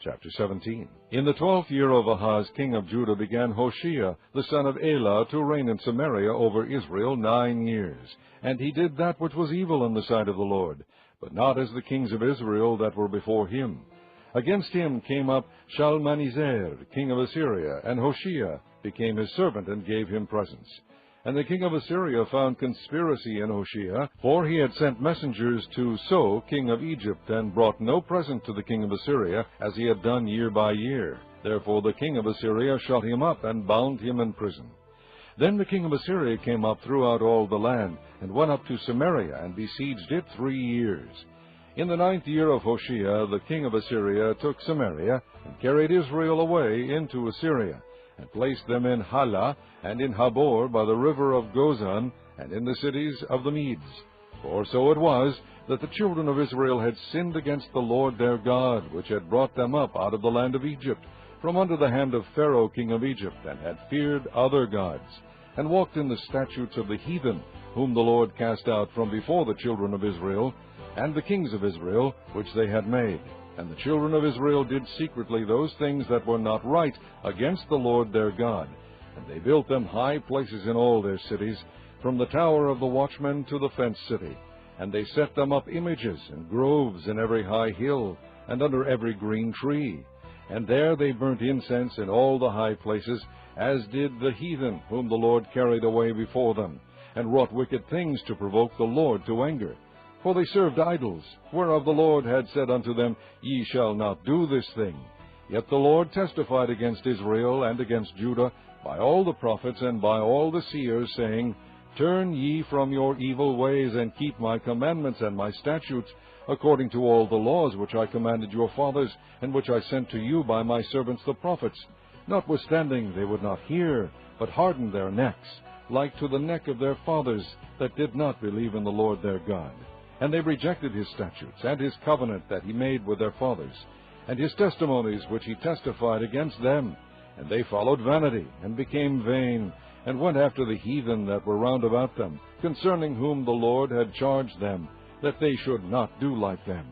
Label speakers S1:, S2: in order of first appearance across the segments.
S1: Chapter 17. In the 12th year of Ahaz, king of Judah, began Hoshea, the son of Elah, to reign in Samaria over Israel 9 years. And he did that which was evil in the sight of the Lord, but not as the kings of Israel that were before him. Against him came up Shalmaneser, king of Assyria, and Hoshea became his servant and gave him presents. And the king of Assyria found conspiracy in Hoshea, for he had sent messengers to So, king of Egypt, and brought no present to the king of Assyria, as he had done year by year. Therefore the king of Assyria shut him up, and bound him in prison. Then the king of Assyria came up throughout all the land, and went up to Samaria, and besieged it 3 years. In the 9th year of Hoshea, the king of Assyria took Samaria, and carried Israel away into Assyria, and placed them in Halah, and in Habor by the river of Gozan, and in the cities of the Medes. For so it was, that the children of Israel had sinned against the Lord their God, which had brought them up out of the land of Egypt, from under the hand of Pharaoh king of Egypt, and had feared other gods, and walked in the statutes of the heathen, whom the Lord cast out from before the children of Israel, and the kings of Israel, which they had made. And the children of Israel did secretly those things that were not right against the Lord their God. And they built them high places in all their cities, from the tower of the watchman to the fenced city. And they set them up images and groves in every high hill, and under every green tree. And there they burnt incense in all the high places, as did the heathen, whom the Lord carried away before them, and wrought wicked things to provoke the Lord to anger. For they served idols, whereof the Lord had said unto them, Ye shall not do this thing. Yet the Lord testified against Israel and against Judah by all the prophets and by all the seers, saying, Turn ye from your evil ways, and keep my commandments and my statutes, according to all the laws which I commanded your fathers, and which I sent to you by my servants the prophets. Notwithstanding they would not hear, but hardened their necks, like to the neck of their fathers, that did not believe in the Lord their God. And they rejected his statutes, and his covenant that he made with their fathers, and his testimonies which he testified against them. And they followed vanity, and became vain, and went after the heathen that were round about them, concerning whom the Lord had charged them, that they should not do like them.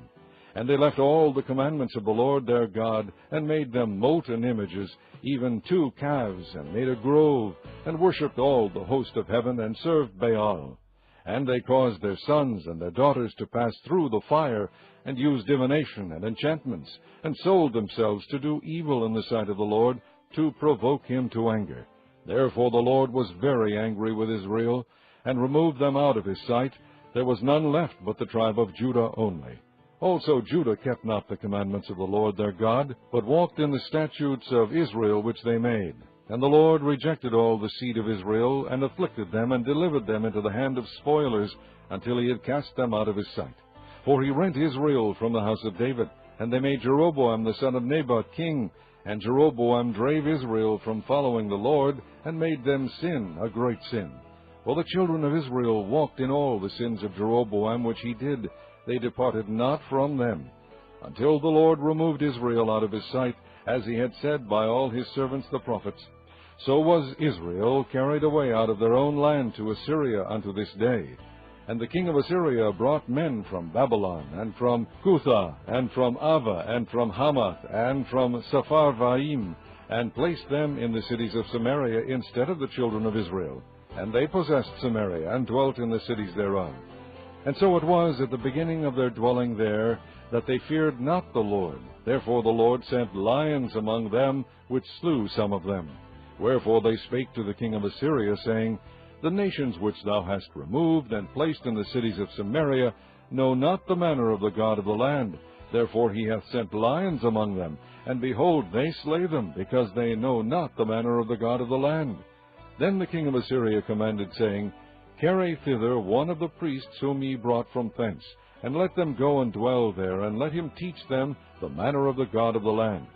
S1: And they left all the commandments of the Lord their God, and made them molten images, even 2 calves, and made a grove, and worshipped all the host of heaven, and served Baal. And they caused their sons and their daughters to pass through the fire, and used divination and enchantments, and sold themselves to do evil in the sight of the Lord, to provoke him to anger. Therefore the Lord was very angry with Israel, and removed them out of his sight. There was none left but the tribe of Judah only. Also Judah kept not the commandments of the Lord their God, but walked in the statutes of Israel which they made. And the Lord rejected all the seed of Israel, and afflicted them, and delivered them into the hand of spoilers, until he had cast them out of his sight. For he rent Israel from the house of David, and they made Jeroboam the son of Nebat king. And Jeroboam drave Israel from following the Lord, and made them sin a great sin. For the children of Israel walked in all the sins of Jeroboam which he did. They departed not from them, until the Lord removed Israel out of his sight, as he had said by all his servants the prophets. So was Israel carried away out of their own land to Assyria unto this day. And the king of Assyria brought men from Babylon, and from Cutha, and from Ava, and from Hamath, and from Sepharvaim, and placed them in the cities of Samaria instead of the children of Israel. And they possessed Samaria, and dwelt in the cities thereof. And so it was at the beginning of their dwelling there, that they feared not the Lord. Therefore the Lord sent lions among them, which slew some of them. Wherefore they spake to the king of Assyria, saying, The nations which thou hast removed, and placed in the cities of Samaria, know not the manner of the God of the land. Therefore he hath sent lions among them, and behold, they slay them, because they know not the manner of the God of the land. Then the king of Assyria commanded, saying, Carry thither one of the priests whom ye brought from thence, and let them go and dwell there, and let him teach them the manner of the God of the land.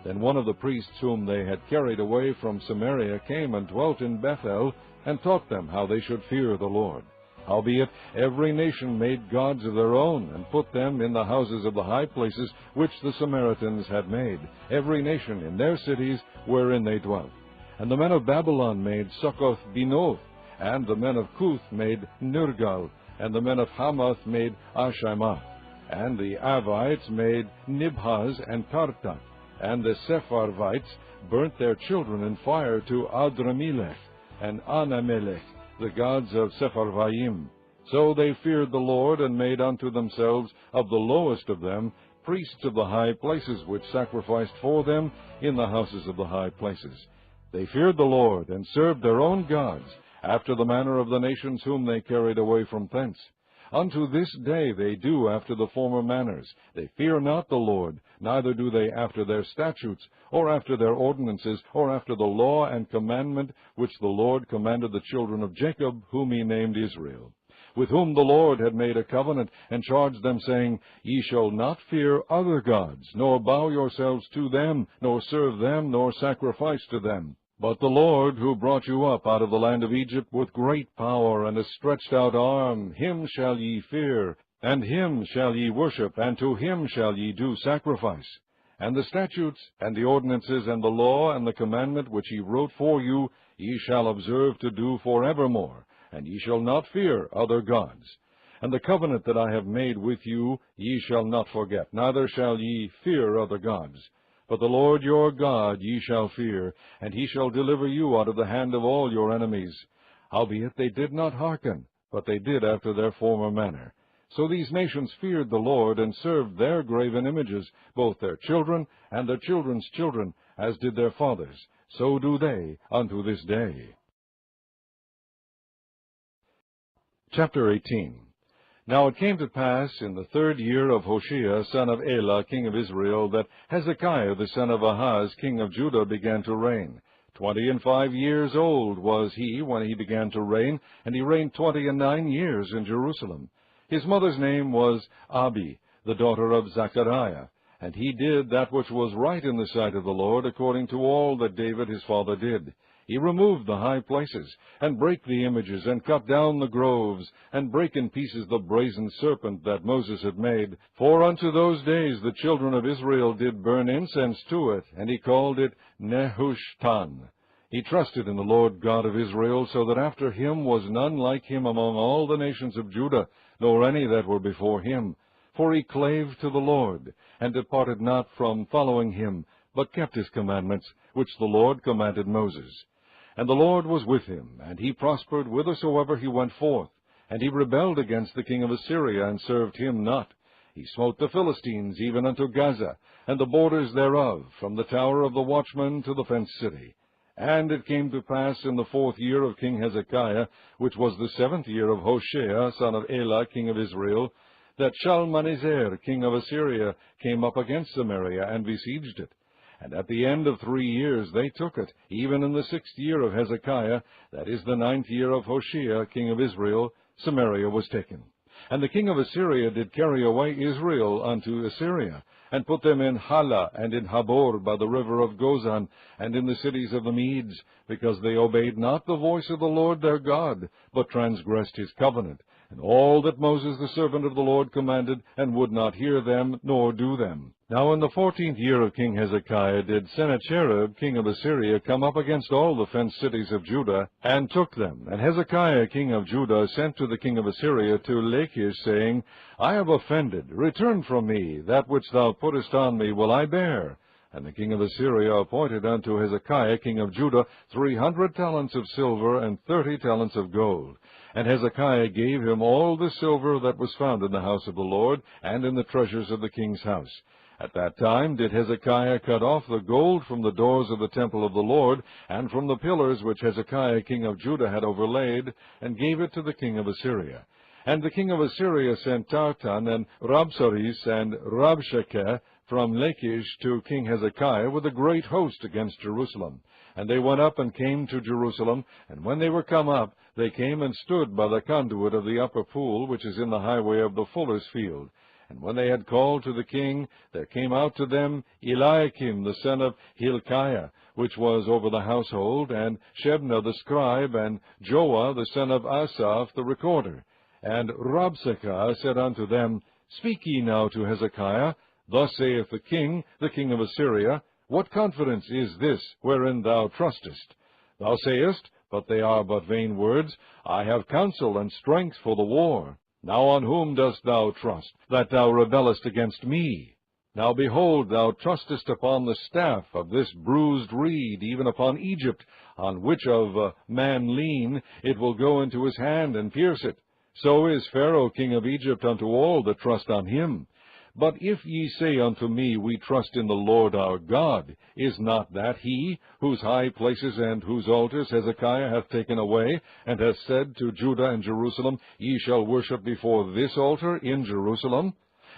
S1: Then one of the priests whom they had carried away from Samaria came and dwelt in Bethel, and taught them how they should fear the Lord. Howbeit every nation made gods of their own, and put them in the houses of the high places which the Samaritans had made, every nation in their cities wherein they dwelt. And the men of Babylon made Succoth-Benoth, and the men of Cuth made Nergal, and the men of Hamath made Ashaimath, and the Avites made Nibhaz and Tartak, And the Sepharvites burnt their children in fire to Adramelech and Anamelech, the gods of Sepharvaim. So they feared the Lord, and made unto themselves of the lowest of them priests of the high places, which sacrificed for them in the houses of the high places. They feared the Lord, and served their own gods, after the manner of the nations whom they carried away from thence. Unto this day they do after the former manners. They fear not the Lord, neither do they after their statutes, or after their ordinances, or after the law and commandment which the Lord commanded the children of Jacob, whom he named Israel, with whom the Lord had made a covenant, and charged them, saying, Ye shall not fear other gods, nor bow yourselves to them, nor serve them, nor sacrifice to them. But the Lord, who brought you up out of the land of Egypt with great power and a stretched out arm, him shall ye fear, and him shall ye worship, and to him shall ye do sacrifice. And the statutes, and the ordinances, and the law, and the commandment which he wrote for you, ye shall observe to do forevermore, and ye shall not fear other gods. And the covenant that I have made with you ye shall not forget, neither shall ye fear other gods. But the Lord your God ye shall fear, and he shall deliver you out of the hand of all your enemies. Howbeit they did not hearken, but they did after their former manner. So these nations feared the Lord, and served their graven images, both their children and their children's children, as did their fathers. So do they unto this day. Chapter 18. Now it came to pass in the 3rd year of Hoshea, son of Elah, king of Israel, that Hezekiah the son of Ahaz, king of Judah, began to reign. 25 years old was he when he began to reign, and he reigned 29 years in Jerusalem. His mother's name was Abi, the daughter of Zechariah. And he did that which was right in the sight of the Lord, according to all that David his father did. He removed the high places, and brake the images, and cut down the groves, and brake in pieces the brazen serpent that Moses had made. For unto those days the children of Israel did burn incense to it, and he called it Nehushtan. He trusted in the Lord God of Israel, so that after him was none like him among all the nations of Judah, nor any that were before him. For he clave to the Lord, and departed not from following him, but kept his commandments, which the Lord commanded Moses. And the Lord was with him, and he prospered whithersoever he went forth. And he rebelled against the king of Assyria, and served him not. He smote the Philistines even unto Gaza, and the borders thereof, from the tower of the watchman to the fenced city. And it came to pass in the 4th year of King Hezekiah, which was the 7th year of Hoshea, son of Elah, king of Israel, that Shalmaneser, king of Assyria, came up against Samaria, and besieged it. And at the end of 3 years they took it, even in the 6th year of Hezekiah, that is the 9th year of Hoshea, king of Israel, Samaria was taken. And the king of Assyria did carry away Israel unto Assyria, and put them in Hala, and in Habor by the river of Gozan, and in the cities of the Medes, because they obeyed not the voice of the Lord their God, but transgressed his covenant, and all that Moses the servant of the Lord commanded, and would not hear them, nor do them. Now in the 14th year of King Hezekiah did Sennacherib, king of Assyria, come up against all the fenced cities of Judah, and took them. And Hezekiah, king of Judah, sent to the king of Assyria to Lachish, saying, I have offended, return from me, that which thou puttest on me will I bear. And the king of Assyria appointed unto Hezekiah, king of Judah, 300 talents of silver, and 30 talents of gold. And Hezekiah gave him all the silver that was found in the house of the Lord, and in the treasures of the king's house. At that time did Hezekiah cut off the gold from the doors of the temple of the Lord, and from the pillars which Hezekiah king of Judah had overlaid, and gave it to the king of Assyria. And the king of Assyria sent Tartan, and Rabsaris, and Rabshakeh from Lachish to King Hezekiah with a great host against Jerusalem. And they went up and came to Jerusalem, and when they were come up, they came and stood by the conduit of the upper pool, which is in the highway of the fuller's field. And when they had called to the king, there came out to them Eliakim the son of Hilkiah, which was over the household, and Shebna the scribe, and Joah the son of Asaph the recorder. And Rabshakeh said unto them, Speak ye now to Hezekiah, Thus saith the king of Assyria, What confidence is this wherein thou trustest? Thou sayest, but they are but vain words, I have counsel and strength for the war. Now on whom dost thou trust, that thou rebellest against me? Now behold, thou trustest upon the staff of this bruised reed, even upon Egypt, on which of a man lean, it will go into his hand and pierce it. So is Pharaoh king of Egypt unto all that trust on him. But if ye say unto me, We trust in the Lord our God, is not that he, whose high places and whose altars Hezekiah hath taken away, and hath said to Judah and Jerusalem, Ye shall worship before this altar in Jerusalem?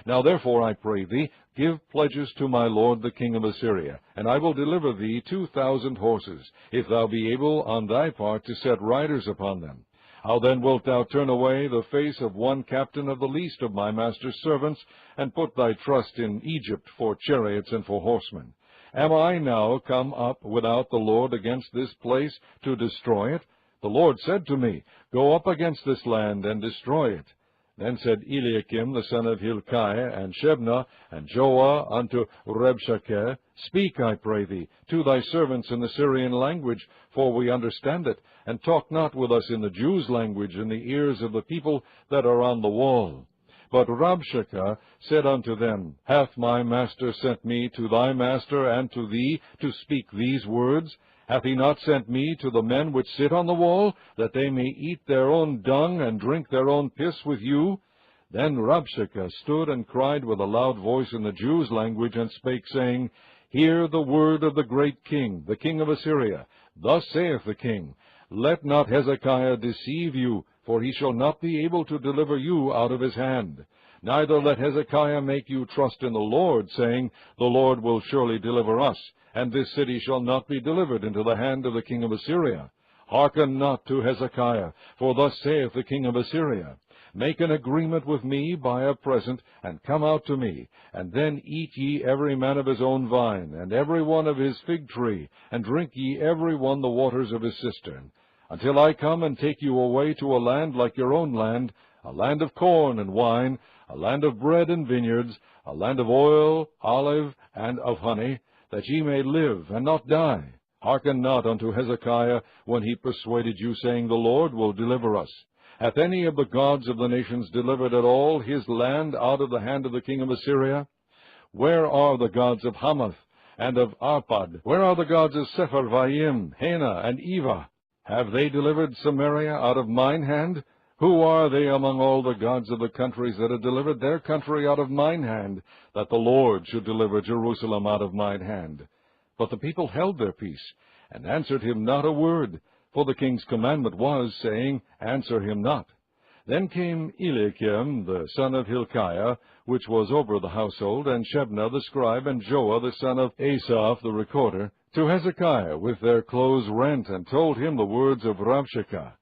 S1: Now therefore, I pray thee, give pledges to my lord the king of Assyria, and I will deliver thee 2,000 horses, if thou be able on thy part to set riders upon them. How then wilt thou turn away the face of one captain of the least of my master's servants, and put thy trust in Egypt for chariots and for horsemen? Am I now come up without the Lord against this place to destroy it? The Lord said to me, Go up against this land and destroy it. Then said Eliakim the son of Hilkiah, and Shebna, and Joah unto Rabshakeh, Speak, I pray thee, to thy servants in the Syrian language, for we understand it, and talk not with us in the Jews' language in the ears of the people that are on the wall. But Rabshakeh said unto them, Hath my master sent me to thy master and to thee to speak these words? Hath he not sent me to the men which sit on the wall, that they may eat their own dung and drink their own piss with you? Then Rabshakeh stood and cried with a loud voice in the Jews' language, and spake, saying, Hear the word of the great king, the king of Assyria. Thus saith the king, Let not Hezekiah deceive you, for he shall not be able to deliver you out of his hand. Neither let Hezekiah make you trust in the Lord, saying, The Lord will surely deliver us, and this city shall not be delivered into the hand of the king of Assyria. Hearken not to Hezekiah, for thus saith the king of Assyria, Make an agreement with me by a present, and come out to me, and then eat ye every man of his own vine, and every one of his fig tree, and drink ye every one the waters of his cistern, until I come and take you away to a land like your own land, a land of corn and wine, a land of bread and vineyards, a land of oil, olive, and of honey, that ye may live and not die. Hearken not unto Hezekiah when he persuaded you, saying, The Lord will deliver us. Hath any of the gods of the nations delivered at all his land out of the hand of the king of Assyria? Where are the gods of Hamath and of Arpad? Where are the gods of Sepharvaim, Hena, and Eva? Have they delivered Samaria out of mine hand? Who are they among all the gods of the countries that have delivered their country out of mine hand, that the Lord should deliver Jerusalem out of mine hand? But the people held their peace, and answered him not a word, for the king's commandment was, saying, Answer him not. Then came Eliakim the son of Hilkiah, which was over the household, and Shebna the scribe, and Joah the son of Asaph the recorder, to Hezekiah with their clothes rent, and told him the words of Rabshakeh.